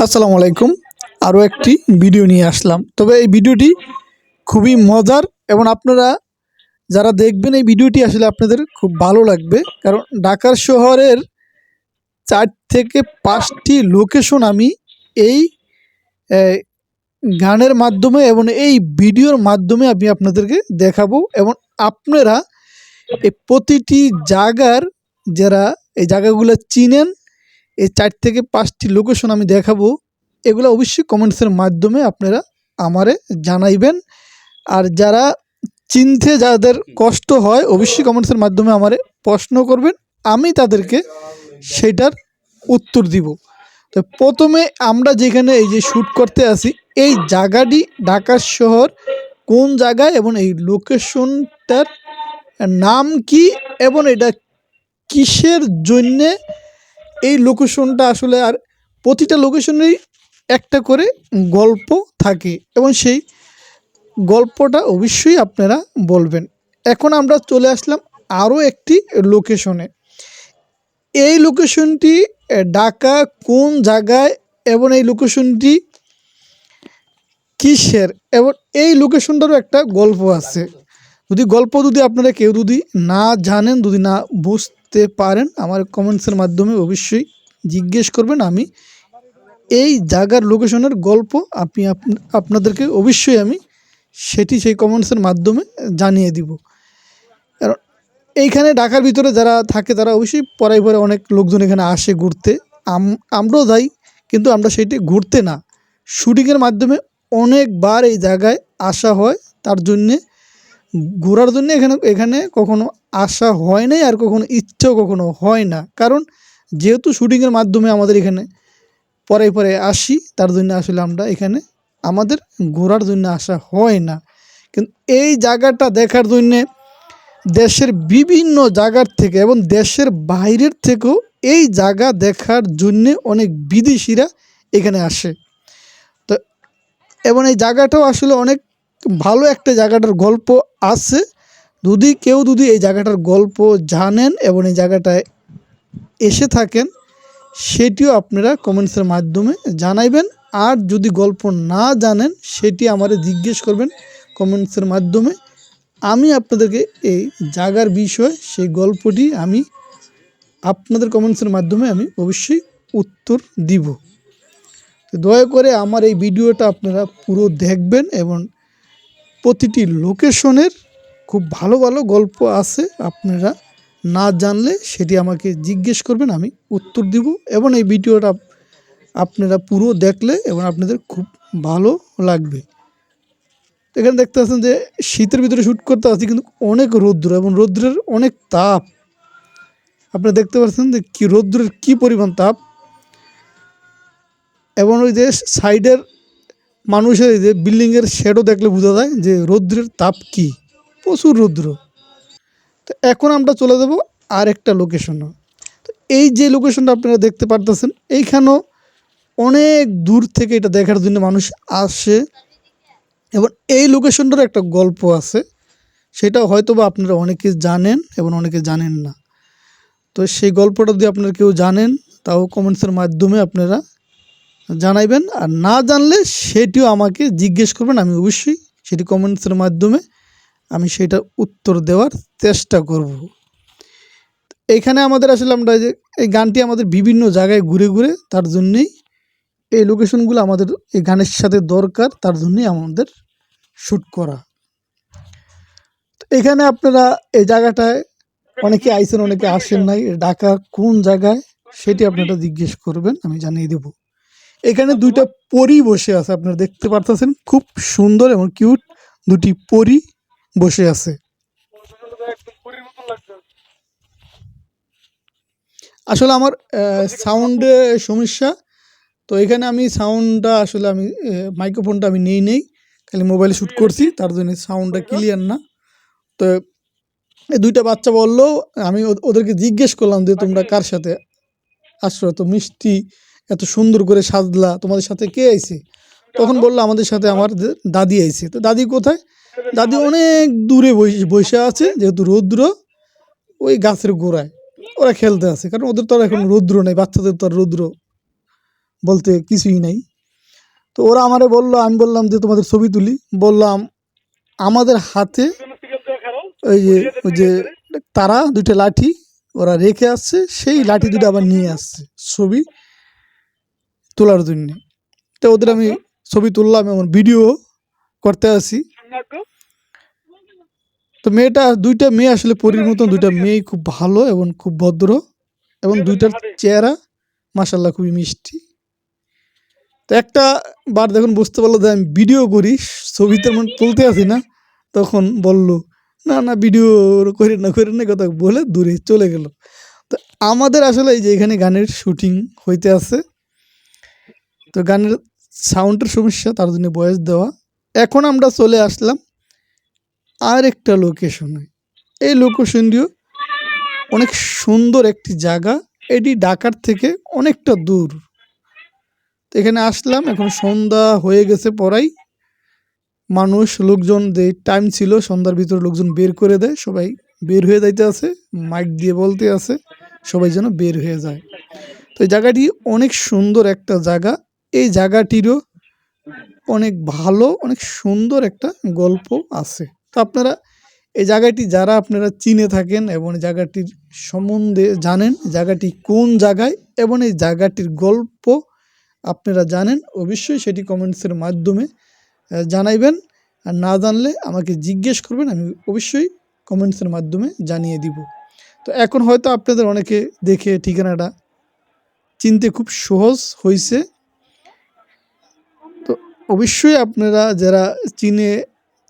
আসসালামু আলাইকুম। আরও একটি ভিডিও নিয়ে আসলাম, তবে এই ভিডিওটি খুবই মজার এবং আপনারা যারা দেখবেন এই ভিডিওটি আসলে আপনাদের খুব ভালো লাগবে। কারণ ঢাকার শহরের 4 থেকে 5টি লোকেশন আমি এই গানের মাধ্যমে এবং এই ভিডিওর মাধ্যমে আমি আপনাদেরকে দেখাবো এবং আপনারা এই প্রতিটি জায়গার যারা এই জায়গাগুলো চিনেন, এই 4 থেকে 5টি লোকেশন আমি দেখাবো, এগুলো অবশ্যই কমেন্টসের মাধ্যমে আপনারা আমারে জানাইবেন। আর যারা চিনতে যাদের কষ্ট হয় অবশ্যই কমেন্টসের মাধ্যমে আমারে প্রশ্ন করবেন, আমি তাদেরকে সেটার উত্তর দিব। তো প্রথমে আমরা যেখানে এই যে শ্যুট করতে আসি, এই জায়গাটি ঢাকা শহর কোন জায়গায় এবং এই লোকেশনটার নাম কি এবং এটা কিসের জন্যে এই লোকেশনটা আসলে, আর প্রতিটা লোকেশনেই একটা করে গল্প থাকে এবং সেই গল্পটা অবশ্যই আপনারা বলবেন। এখন আমরা চলে আসলাম আরও একটি লোকেশনে। এই লোকেশনটি ঢাকা কোন জায়গায় এবং এই লোকেশনটি কিসের এবং এই লোকেশনটারও একটা গল্প আছে। যদি আপনারা কেউ যদি না জানেন, যদি না বুঝতে পারেন, আমার কমেন্টসের মাধ্যমে অবশ্যই জিজ্ঞেস করবেন। আমি এই জায়গার লোকেশনের গল্প আপনাদেরকে অবশ্যই আমি সেই কমেন্টসের মাধ্যমে জানিয়ে দিব। কারণ এইখানে ঢাকার ভিতরে যারা থাকে তারা অবশ্যই পরে অনেক লোকজন এখানে আসে ঘুরতে, আমরাও যাই, কিন্তু আমরা সেইটি ঘুরতে না, শুটিংয়ের মাধ্যমে অনেকবার এই জায়গায় আসা হয়। তার জন্যে ঘোরার জন্য এখানে কখনো আসা হয় নাই, আর কখনো ইচ্ছেও কখনো হয় না। কারণ যেহেতু শুটিংয়ের মাধ্যমে আমাদের এখানে পরে আসি, তার জন্য আসলে আমরা এখানে আমাদের ঘোরার জন্য আসা হয় না। কিন্তু এই জায়গাটা দেখার জন্যে দেশের বিভিন্ন জায়গার থেকে এবং দেশের বাইরের থেকেও এই জায়গা দেখার জন্যে অনেক বিদেশিরা এখানে আসে। তো এবং এই জায়গাটাও আসলে অনেক ভালো একটা জায়গাটার গল্প আছে। কেউ এই জায়গাটার গল্প জানেন এবং এই জায়গাটায় এসে থাকেন, সেটিও আপনারা কমেন্টসের মাধ্যমে জানাইবেন। আর যদি গল্প না জানেন সেটি আমারে জিজ্ঞেস করবেন কমেন্টসের মাধ্যমে, আমি আপনাদেরকে এই জায়গার বিষয় সেই গল্পটি আমি আপনাদের কমেন্টসের মাধ্যমে আমি অবশ্যই উত্তর দিব। তো দয়া করে আমার এই ভিডিওটা আপনারা পুরো দেখবেন এবং প্রতিটি লোকেশনের খুব ভালো ভালো গল্প আছে, আপনারা না জানলে সেটি আমাকে জিজ্ঞেস করবেন, আমি উত্তর দিব। এবং এই ভিডিওটা আপনারা পুরো দেখলে এবং আপনাদের খুব ভালো লাগবে। এখানে দেখতে পাচ্ছেন যে শীতের ভিতরে শ্যুট করতে আসছি, কিন্তু অনেক রৌদ্র এবং রৌদ্রের অনেক তাপ। আপনারা দেখতে পাচ্ছেন যে কি রৌদ্রের কি পরিমাণ তাপ, এবং ওই যে সাইডের মানুষের এই যে বিল্ডিংয়ের শেডও দেখলে বোঝা যায় যে রৌদ্রের তাপ কি, প্রচুর রৌদ্র। তো এখন আমরা চলে যাব আর একটা লোকেশনে। তো এই যে লোকেশনটা আপনারা দেখতে পারতেছেন, এইখানেও অনেক দূর থেকে এটা দেখার জন্য মানুষ আসে এবং এই লোকেশনটার একটা গল্প আছে, সেটা হয়তো বা আপনারা অনেকে জানেন এবং অনেকে জানেন না। তো সেই গল্পটা যদি আপনারা কেউ জানেন তাও কমেন্টসের মাধ্যমে আপনারা জানাইবেন, আর না জানলে সেটিও আমাকে জিজ্ঞেস করবেন, আমি অবশ্যই সেটি কমেন্টসের মাধ্যমে আমি সেটার উত্তর দেওয়ার চেষ্টা করব। এইখানে আমাদের আসলে আমরা যে এই গানটি আমাদের বিভিন্ন জায়গায় ঘুরে তার জন্যেই এই লোকেশনগুলো আমাদের এই গানের সাথে দরকার, তার জন্যই আমাদের শ্যুট করা। এখানে আপনারা এই জায়গাটায় অনেকে আইসেন, অনেকে আসেন নাই, ঢাকা কোন জায়গায় সেটি আপনারা জিজ্ঞেস করবেন, আমি জানিয়ে দেব। এখানে দুইটা পরী বসে আছে, আপনারা দেখতে পারতেছেন, খুব সুন্দর এবং কিউট দুটি পরী বসে আছে। আসলে আমার সাউন্ডে সমস্যা, তো এখানে আমি সাউন্ডটা আসলে আমি মাইক্রোফোনটা আমি নেই, খালি মোবাইলে শ্যুট করছি, তার জন্য সাউন্ডটা ক্লিয়ার না। তো এই দুইটা বাচ্চা বললো, আমি ওদেরকে জিজ্ঞেস করলাম যে তোমরা কার সাথে আসছো, এত মিষ্টি এত সুন্দর করে সাজলা, তোমাদের সাথে কে আইছে? তখন বললো আমাদের সাথে আমার দাদি আইছে। তো দাদি কোথায়? দাদি অনেক দূরে বসে আছে, যেহেতু রৌদ্র ওই গাছের গোড়ায় ওরা খেলতে আছে, কারণ ওদের তো আর এখন রৌদ্র নেই, বাচ্চাদের তো আর রৌদ্র বলতে কিছুই নাই। তো ওরা আমারে বললো, আমি বললাম যে তোমাদের ছবি তুলি, বললাম আমাদের হাতে ওই যে তারা দুইটা লাঠি ওরা রেখে আসছে, সেই লাঠি দুটো আবার নিয়ে আসছে ছবি তোলার জন্য। তো ওদের আমি ছবি তুললাম এবং ভিডিও করতে আসি। তো দুইটা মেয়ে আসলে পরীর মতন, দুইটা মেয়ে খুব ভালো এবং খুব ভদ্র, এবং দুইটার চেহারা মাশাল্লাহ খুবই মিষ্টি। তো একটা বার যখন বুঝতে পারলো যে আমি ভিডিও করি, ছবিতে মন তুলতে আসি না, তখন বলল না না ভিডিও করেন না কথা বলে দূরে চলে গেল। তো আমাদের আসলে এই যে এখানে গানের শুটিং হইতে আছে, তো গানের সাউন্ডের সমস্যা, তার জন্য ভয়েস দেওয়া। এখন আমরা চলে আসলাম আর একটা লোকেশনে। এই লোকেশনটিও অনেক সুন্দর একটি জায়গা, এটি ঢাকার থেকে অনেকটা দূর। তো এখানে আসলাম, এখন সন্ধ্যা হয়ে গেছে পড়াই, মানুষ লোকজন যে টাইম ছিল সন্ধ্যার ভিতরে লোকজন বের করে দেয়, সবাই বের হয়ে যাইতে আছে, মাইক দিয়ে বলতে আছে সবাই যেন বের হয়ে যায়। তো এই জায়গাটি অনেক সুন্দর একটা জায়গা, এই জায়গাটিরও অনেক ভালো, অনেক সুন্দর একটা গল্প আছে। তো আপনারা এই জায়গাটি যারা আপনারা চিনে থাকেন এবং এই জায়গাটির সম্বন্ধে জানেন, জায়গাটি কোন জায়গায় এবং এই জায়গাটির গল্প আপনারা জানেন, অবশ্যই সেটি কমেন্টসের মাধ্যমে জানাইবেন। আর না জানলে আমাকে জিজ্ঞেস করবেন, আমি অবশ্যই কমেন্টসের মাধ্যমে জানিয়ে দিব। তো এখন হয়তো আপনাদের অনেকে দেখে ঠিকানাটা চিনতে খুব সহজ হয়েছে। তো অবশ্যই আপনারা যারা চিনে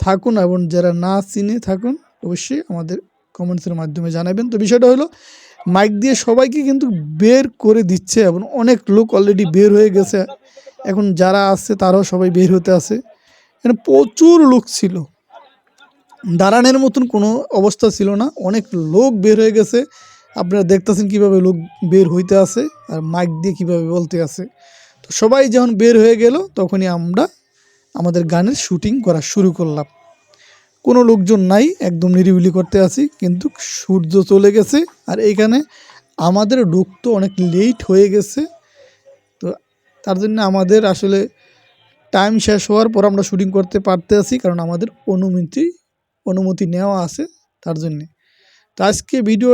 থাকুন এবং যারা না চিনে থাকুন, অবশ্যই আমাদের কমেন্টসের মাধ্যমে জানাবেন। তো বিষয়টা হলো মাইক দিয়ে সবাইকে কিন্তু বের করে দিচ্ছে এবং অনেক লোক অলরেডি বের হয়ে গেছে, এখন যারা আছে তারাও সবাই বের হতে আছে। এখানে প্রচুর লোক ছিল, দাঁড়ানোর মতন কোনো অবস্থা ছিল না, অনেক লোক বের হয়ে গেছে। আপনারা দেখতেছেন কীভাবে লোক বের হইতে আছে আর মাইক দিয়ে কীভাবে বলতে আছে। তো সবাই যখন বের হয়ে গেল তখনই আমরা আমাদের গানের শুটিং করা শুরু করলাম। কোনো লোকজন নাই, একদম নিরিবিলি করতে আছি, কিন্তু সূর্য চলে গেছে আর এইখানে আমাদের ঢুকতে অনেক লেট হয়ে গেছে। তো তার জন্য আমাদের আসলে টাইম শেষ হওয়ার পর আমরা শুটিং করতে পারতে আছি, কারণ আমাদের অনুমতি নেওয়া আছে তার জন্যে। তো আজকে ভিডিও